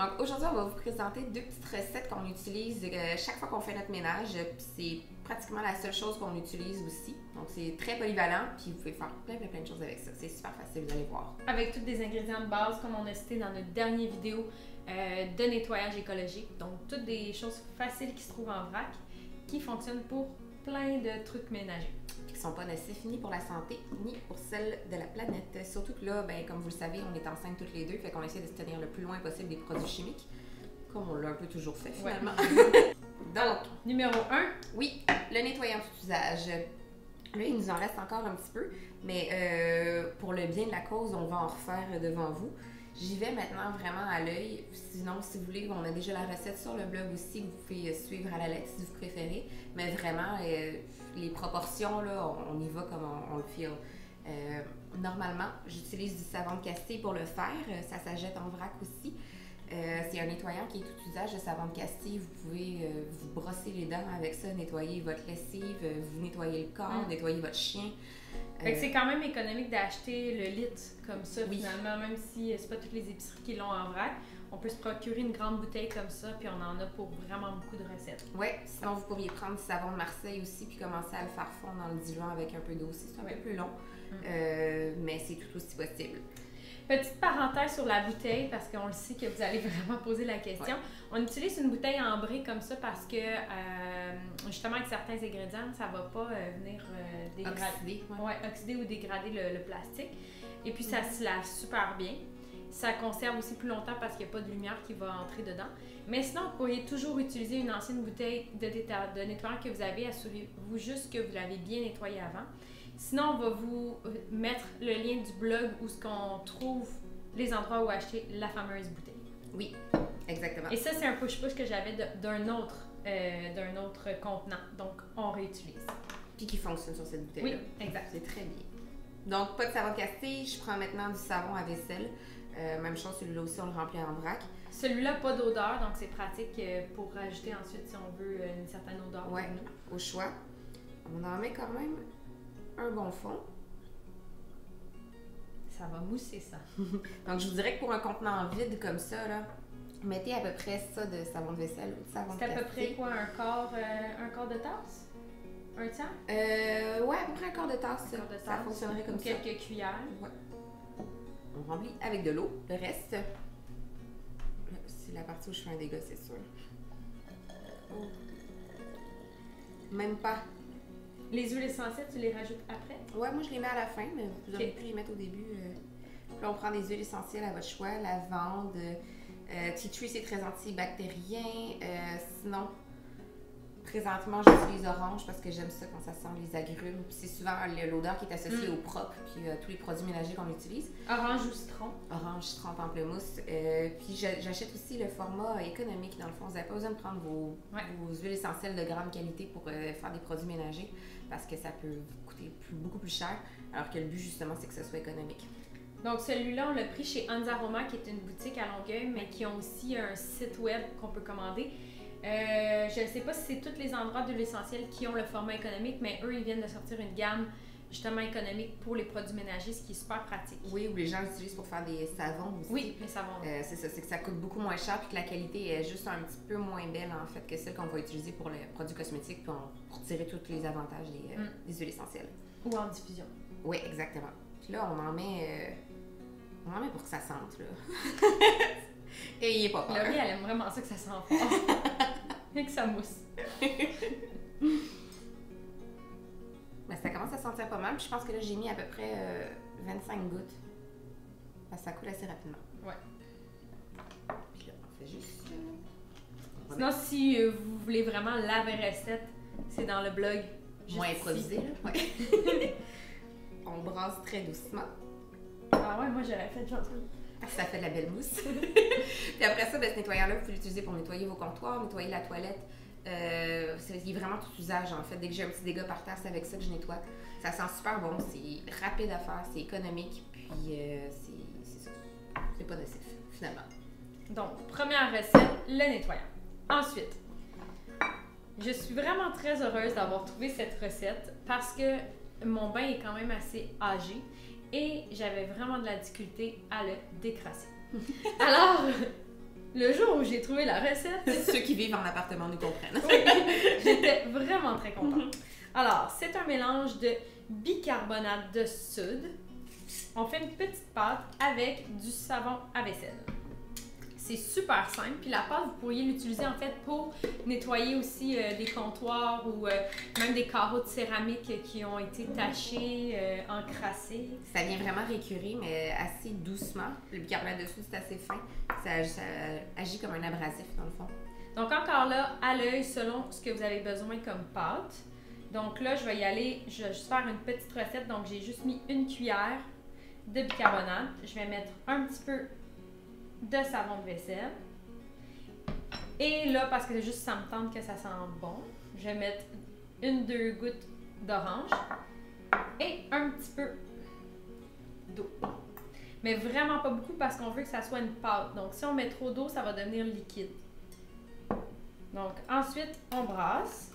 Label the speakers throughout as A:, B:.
A: Donc aujourd'hui, on va vous présenter deux petites recettes qu'on utilise chaque fois qu'on fait notre ménage. C'est pratiquement la seule chose qu'on utilise aussi. Donc c'est très polyvalent, puis vous pouvez faire plein de choses avec ça. C'est super facile, vous allez voir.
B: Avec tous des ingrédients de base, comme on a cité dans notre dernière vidéo de nettoyage écologique. Donc toutes des choses faciles qui se trouvent en vrac, qui fonctionnent pour plein de trucs ménagers.
A: Qui ne sont pas nocifs ni pour la santé, ni pour celle de la planète. Surtout que là, ben, comme vous le savez, on est enceintes toutes les deux, fait qu'on essaie de se tenir le plus loin possible des produits chimiques, comme on l'a un peu toujours fait finalement.
B: Ouais.
A: Donc,
B: numéro 1.
A: Oui, le nettoyant tout usage. Là, il nous en reste encore un petit peu, mais pour le bien de la cause, on va en refaire devant vous. J'y vais maintenant vraiment à l'œil. Sinon, si vous voulez, on a déjà la recette sur le blog aussi que vous pouvez suivre à la lettre si vous préférez. Mais vraiment, les proportions, là, on y va comme on le file. Normalement, j'utilise du savon de Castille pour le faire. Ça s'achète en vrac aussi. C'est un nettoyant qui est tout usage de savon de Castille. Vous pouvez vous brosser les dents avec ça, nettoyer votre lessive, vous nettoyer le corps, nettoyer votre chien.
B: Fait que c'est quand même économique d'acheter le litre comme ça,
A: oui.
B: Finalement, même si c'est pas toutes les épiceries qui l'ont en vrac. On peut se procurer une grande bouteille comme ça, puis on en a pour vraiment beaucoup de recettes.
A: Oui, sinon vous pourriez prendre du savon de Marseille aussi, puis commencer à le faire fondre dans le diluant avec un peu d'eau aussi. C'est un peu plus long, mais c'est tout aussi possible.
B: Petite parenthèse sur la bouteille, parce qu'on le sait que vous allez vraiment poser la question. Ouais. On utilise une bouteille ambrée comme ça parce que, justement, avec certains ingrédients, ça ne va pas venir dégrader, oxyder ou dégrader le plastique. Et puis, ça se lave super bien. Ça conserve aussi plus longtemps parce qu'il n'y a pas de lumière qui va entrer dedans. Mais sinon, vous pourriez toujours utiliser une ancienne bouteille de nettoyant que vous avez. Assurez-vous juste que vous l'avez bien nettoyée avant. Sinon, on va vous mettre le lien du blog où ce qu'on trouve les endroits où acheter la fameuse bouteille.
A: Oui, exactement.
B: Et ça, c'est un push-push que j'avais d'un autre contenant. Donc, on réutilise.
A: Puis qui fonctionne sur cette bouteille-là.
B: Oui, exact.
A: C'est très bien. Donc, pas de savon de Castille. Je prends maintenant du savon à vaisselle. Même chose, celui-là aussi, on le remplit en vrac.
B: Celui-là, pas d'odeur, donc c'est pratique pour rajouter ensuite, si on veut, une certaine odeur.
A: Oui, au choix. On en met quand même un bon fond.
B: Ça va mousser ça.
A: Donc, je vous dirais que pour un contenant vide comme ça, là, mettez à peu près ça de savon de vaisselle ou de savon de Castille.
B: C'est à peu près quoi, un quart de tasse? Un tiers?
A: Ouais, à peu près un quart de tasse. Ça fonctionnerait comme ça.
B: Quelques cuillères.
A: Ouais. On remplit avec de l'eau. Le reste, c'est la partie où je fais un dégât, c'est sûr. Oh. Même pas.
B: Les huiles essentielles, tu les rajoutes après?
A: Ouais, moi je les mets à la fin, mais vous auriez pu les mettre au début. Puis là, on prend des huiles essentielles à votre choix, lavande, tea tree, c'est très antibactérien. Sinon, présentement, j'utilise orange parce que j'aime ça quand ça sent les agrumes. Puis c'est souvent l'odeur qui est associée au propre, puis tous les produits ménagers qu'on utilise.
B: Orange ou citron?
A: Orange, citron, pamplemousse. Puis j'achète aussi le format économique. Dans le fond, vous n'avez pas besoin de prendre vos huiles essentielles de grande qualité pour faire des produits ménagers parce que ça peut vous coûter beaucoup plus cher, alors que le but, justement, c'est que ce soit économique.
B: Donc, celui-là, on l'a pris chez Anzaroma, qui est une boutique à Longueuil, mais qui ont aussi un site web qu'on peut commander. Je ne sais pas si c'est tous les endroits de l'essentiel qui ont le format économique, mais eux, ils viennent de sortir une gamme justement économique pour les produits ménagers, ce qui est super pratique.
A: Oui, ou les gens l'utilisent pour faire des savons aussi.
B: Oui, les savons.
A: C'est ça, c'est que ça coûte beaucoup moins cher puis que la qualité est juste un petit peu moins belle en fait que celle qu'on va utiliser pour les produits cosmétiques pour tirer tous les avantages des huiles essentielles.
B: Ou en diffusion.
A: Oui, exactement. Puis là, on en met pour que ça sente, là. Et il est pas peur.
B: Laurie, elle aime vraiment ça que ça sent fort. Et que ça mousse.
A: Ben, ça commence à sentir pas mal. Puis je pense que là, j'ai mis à peu près 25 gouttes. Parce que ça coule assez rapidement.
B: Ouais.
A: Puis là, on fait juste...
B: Sinon, si vous voulez vraiment la vraie recette, c'est dans le blog.
A: Moins improvisé, là. Ouais. On brasse très doucement.
B: Ah ouais, moi j'aurais fait genre
A: ça fait de la belle mousse. Puis après ça, ben, ce nettoyant-là, vous pouvez l'utiliser pour nettoyer vos comptoirs, nettoyer la toilette. Il est vraiment tout usage en fait. Dès que j'ai un petit dégât par terre, c'est avec ça que je nettoie. Ça sent super bon, c'est rapide à faire, c'est économique, puis c'est ça. C'est pas nocif, finalement.
B: Donc, première recette, le nettoyant. Ensuite, je suis vraiment très heureuse d'avoir trouvé cette recette parce que mon bain est quand même assez âgé et j'avais vraiment de la difficulté à le décrasser. Alors, le jour où j'ai trouvé la recette,
A: Ceux qui vivent en appartement nous comprennent.
B: oui, j'étais vraiment très contente. Alors, c'est un mélange de bicarbonate de soude. On fait une petite pâte avec du savon à vaisselle. C'est super simple. Puis la pâte, vous pourriez l'utiliser en fait pour nettoyer aussi des comptoirs ou même des carreaux de céramique qui ont été tachés, encrassés.
A: Ça vient vraiment récurer, mais assez doucement. Le bicarbonate de soude, c'est assez fin. Ça agit comme un abrasif, dans le fond.
B: Donc encore là, à l'œil, selon ce que vous avez besoin comme pâte. Donc là, je vais y aller, je vais juste faire une petite recette. Donc j'ai juste mis une cuillère de bicarbonate. Je vais mettre un petit peu de savon de vaisselle. Et là, parce que juste ça me tente que ça sent bon, je vais mettre 1-2 gouttes d'orange et un petit peu d'eau. Mais vraiment pas beaucoup parce qu'on veut que ça soit une pâte. Donc si on met trop d'eau, ça va devenir liquide. Donc ensuite, on brasse.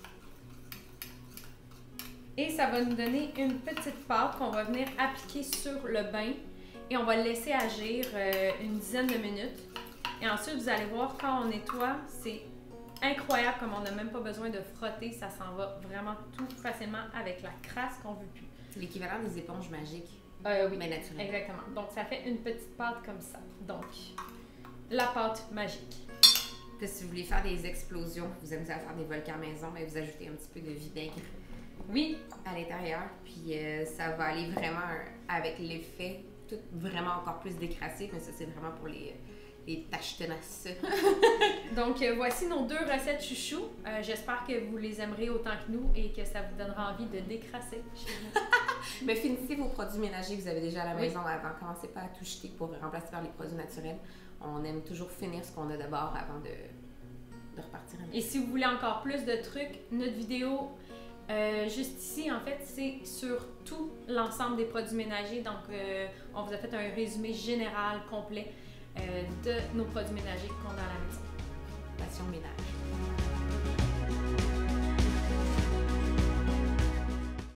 B: Et ça va nous donner une petite pâte qu'on va venir appliquer sur le bain. Et on va le laisser agir une dizaine de minutes. Et ensuite, vous allez voir, quand on nettoie, c'est incroyable comme on n'a même pas besoin de frotter. Ça s'en va vraiment tout facilement avec la crasse qu'on veut plus.
A: C'est l'équivalent des éponges magiques.
B: Oui,
A: mais naturelles.
B: Exactement. Donc, ça fait une petite pâte comme ça. Donc, la pâte magique.
A: Puis, si vous voulez faire des explosions, vous aimez ça faire des volcans maison, mais vous ajoutez un petit peu de vinaigre.
B: Oui.
A: À l'intérieur. Puis, ça va aller vraiment avec l'effet tout vraiment encore plus décrassé, mais ça, c'est vraiment pour les tâches tenaces.
B: Donc, voici nos 2 recettes chouchou. J'espère que vous les aimerez autant que nous et que ça vous donnera envie de décrasser chez vous.
A: Mais finissez vos produits ménagers que vous avez déjà à la maison avant. Commencez pas à tout jeter pour remplacer par les produits naturels. On aime toujours finir ce qu'on a d'abord avant de repartir.
B: Et si vous voulez encore plus de trucs, notre vidéo juste ici, en fait, c'est sur tout l'ensemble des produits ménagers. Donc, on vous a fait un résumé général, complet de nos produits ménagers qu'on a à la maison.
A: Passion ménage.